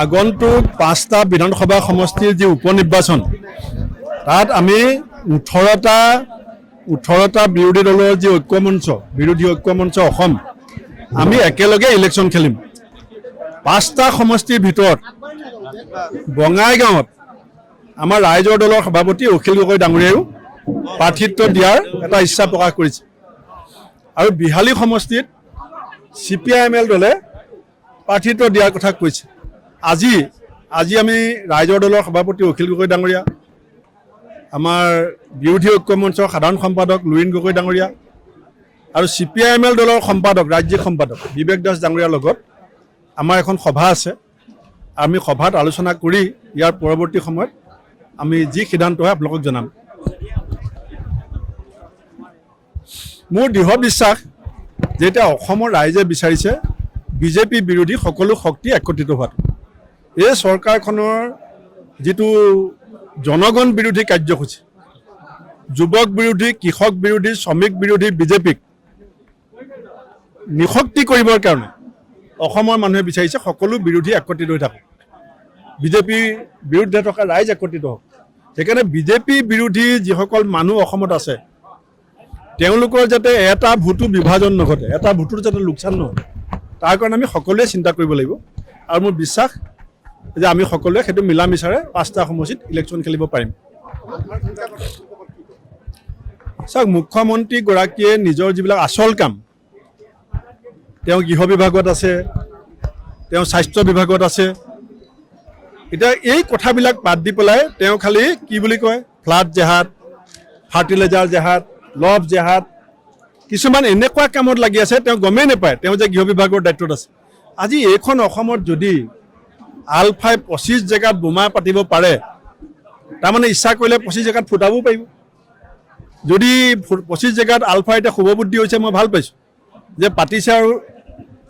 আগন্তুক 5টা বিধানসভা সমষ্টিৰ যি উপনিৰ্বাচন তাত আমি 18টা বিৰোধী দলৰ যি বিৰোধী ঐক্যমঞ্চ অসম আমি একেলগে ইলেকশ্যন খেলিম। 5টা সমষ্টিৰ ভিতৰত বঙাইগাঁৱত আমাৰ ৰাইজৰ দলৰ সভাপতি অখিল গগৈ ডাঙৰীয়াও প্ৰাৰ্থিত্ব দিয়াৰ এটা ইচ্ছা প্ৰকাশ কৰিছে আৰু বিহালী সমষ্টিত CPIML দলে প্ৰাৰ্থিত্ব দিয়াৰ কথা কৈছে। আজি আমি ৰাইজৰ দলৰ সভাপতি অখিল গগৈ ডাঙৰীয়া, আমাৰ বিৰোধী ঐক্যমঞ্চৰ সাধাৰণ সম্পাদক লুইন গগৈ ডাঙৰীয়া আৰু CPIML দলৰ সম্পাদক ৰাজ্যিক সম্পাদক বিবেক দাস ডাঙৰীয়াৰ লগত আমাৰ এখন সভা আছে। আমি সভাত আলোচনা কৰি ইয়াৰ পৰৱৰ্তী সময়ত আমি যি সিদ্ধান্ত হয় আপোনালোকক জনাম। মোৰ দৃঢ় বিশ্বাস যে এতিয়া অসমৰ ৰাইজে বিচাৰিছে বিজেপি বিৰোধী সকলো শক্তি একত্ৰিত হোৱাটো। এই চৰকাৰখনৰ যিটো জনগণ বিৰোধী কাৰ্যসূচী, যুৱক বিৰোধী, কৃষক বিৰোধী, শ্ৰমিক বিৰোধী বিজেপিক নিশক্তি কৰিবৰ কাৰণে অসমৰ মানুহে বিচাৰিছে সকলো বিৰোধী একত্ৰিত হৈ থাকক, বিজেপিৰ বিৰুদ্ধে থকা ৰাইজ একত্ৰিত হওক। সেইকাৰণে বিজেপি বিৰোধী যিসকল মানুহ অসমত আছে তেওঁলোকৰ যাতে এটা ভোটো বিভাজন নঘটে, এটা ভোটৰ যাতে লোকচান নহয়, তাৰ কাৰণে আমি সকলোৱে চিন্তা কৰিব লাগিব। আৰু মোৰ বিশ্বাস যে আমি সকলোৱে সেইটো মিলা মিছাৰে 5টা সমষ্টিত ইলেকশ্যন খেলিব পাৰিম। চাওক, মুখ্যমন্ত্ৰীগৰাকীয়ে নিজৰ যিবিলাক আচল কাম, তেওঁ গৃহ বিভাগত আছে, তেওঁ স্বাস্থ্য বিভাগত আছে, এতিয়া এই কথাবিলাক বাদ দি পেলাই তেওঁ খালি কি বুলি কয় ফ্লাড জেহাদ, ফাৰ্টিলাইজাৰ জেহাদ, লভ জেহাদ, কিছুমান এনেকুৱা কামত লাগি আছে তেওঁ গমেই নাপায় তেওঁ যে গৃহ বিভাগৰ দায়িত্বত আছে। আজি এইখন অসমত যদি আলফাই 25 জেগাত বোমা পাতিব পাৰে, তাৰমানে ইচ্ছা কৰিলে 25 জেগাত ফুটাবও পাৰিব। যদি 25 জেগাত আলফাই এতিয়া শুভবুদ্ধি হৈছে, মই ভাল পাইছোঁ যে পাতিছে আৰু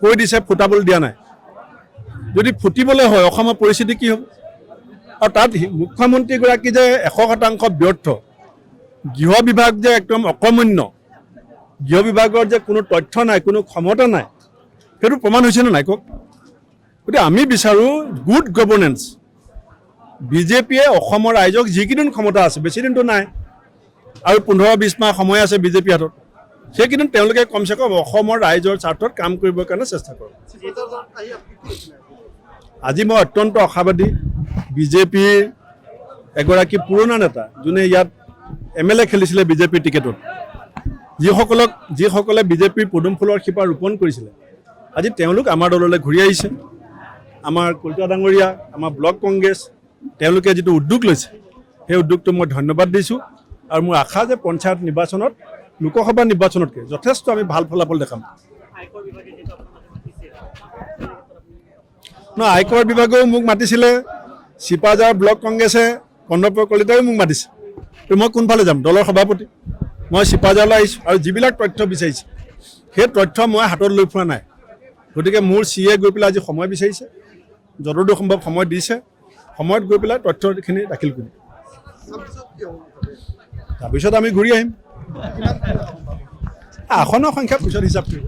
কৈ দিছে, ফুটাবলৈ দিয়া নাই। যদি ফুটিবলৈ হয় অসমৰ পৰিস্থিতি কি হ'ব? আৰু তাত মুখ্যমন্ত্ৰীগৰাকী যে 100% ব্যৰ্থ, গৃহ বিভাগ যে একদম অকৰ্মণ্য, গৃহ বিভাগৰ যে কোনো তথ্য নাই, কোনো ক্ষমতা নাই, সেইটো প্ৰমাণ হৈছেনে নাই কওক? গতিকে আমি বিচাৰোঁ গুড গভৰ্নেন্স। বিজেপিয়ে অসমৰ ৰাইজক যিকেইদিন ক্ষমতা আছে, বেছিদিনটো নাই আৰু 15-20 মাহ সময় আছে বিজেপি হাতত, সেইকেইদিন তেওঁলোকে কমচে কম অসমৰ ৰাইজৰ স্বাৰ্থত কাম কৰিবৰ কাৰণে চেষ্টা কৰক। আজি মই অত্যন্ত আশাবাদী। বিজেপিৰ এগৰাকী পুৰণা নেতা যোনে ইয়াত MLA খেলিছিলে বিজেপিৰ টিকেটত, যিসকলে বিজেপিৰ পদুম ফুলৰ শিপা ৰোপণ কৰিছিলে, আজি তেওঁলোক আমাৰ দললৈ ঘূৰি আহিছে। আমাৰ কলিতা ডাঙৰীয়া, আমাৰ ব্লক কংগ্ৰেছ, তেওঁলোকে যিটো উদ্যোগ লৈছে সেই উদ্যোগটো মই ধন্যবাদ দিছোঁ। আৰু মোৰ আশা যে পঞ্চায়ত নিৰ্বাচনত লোকসভা নিৰ্বাচনতকৈ যথেষ্ট আমি ভাল ফলাফল দেখাম। আয়কৰ বিভাগেও মোক মাতিছিলে, চিপাঝাৰ ব্লক কংগ্ৰেছে, কন্দৰ্প কলিতাইও মোক মাতিছে। তো মই কোনফালে যাম? দলৰ সভাপতি, মই চিপাঝাৰলৈ আহিছোঁ আৰু যিবিলাক তথ্য বিচাৰিছে সেই তথ্য মই হাতত লৈ ফুৰা নাই। গতিকে মোৰ CA গৈ পেলাই আজি সময় বিচাৰিছে, যতদূৰ সম্ভৱ সময় দিছে, সময়ত গৈ পেলাই তথ্যখিনি দাখিল কৰিম। তাৰপিছত আমি ঘূৰি আহিম। আসনৰ সংখ্যা পিছত হিচাপ কৰিম।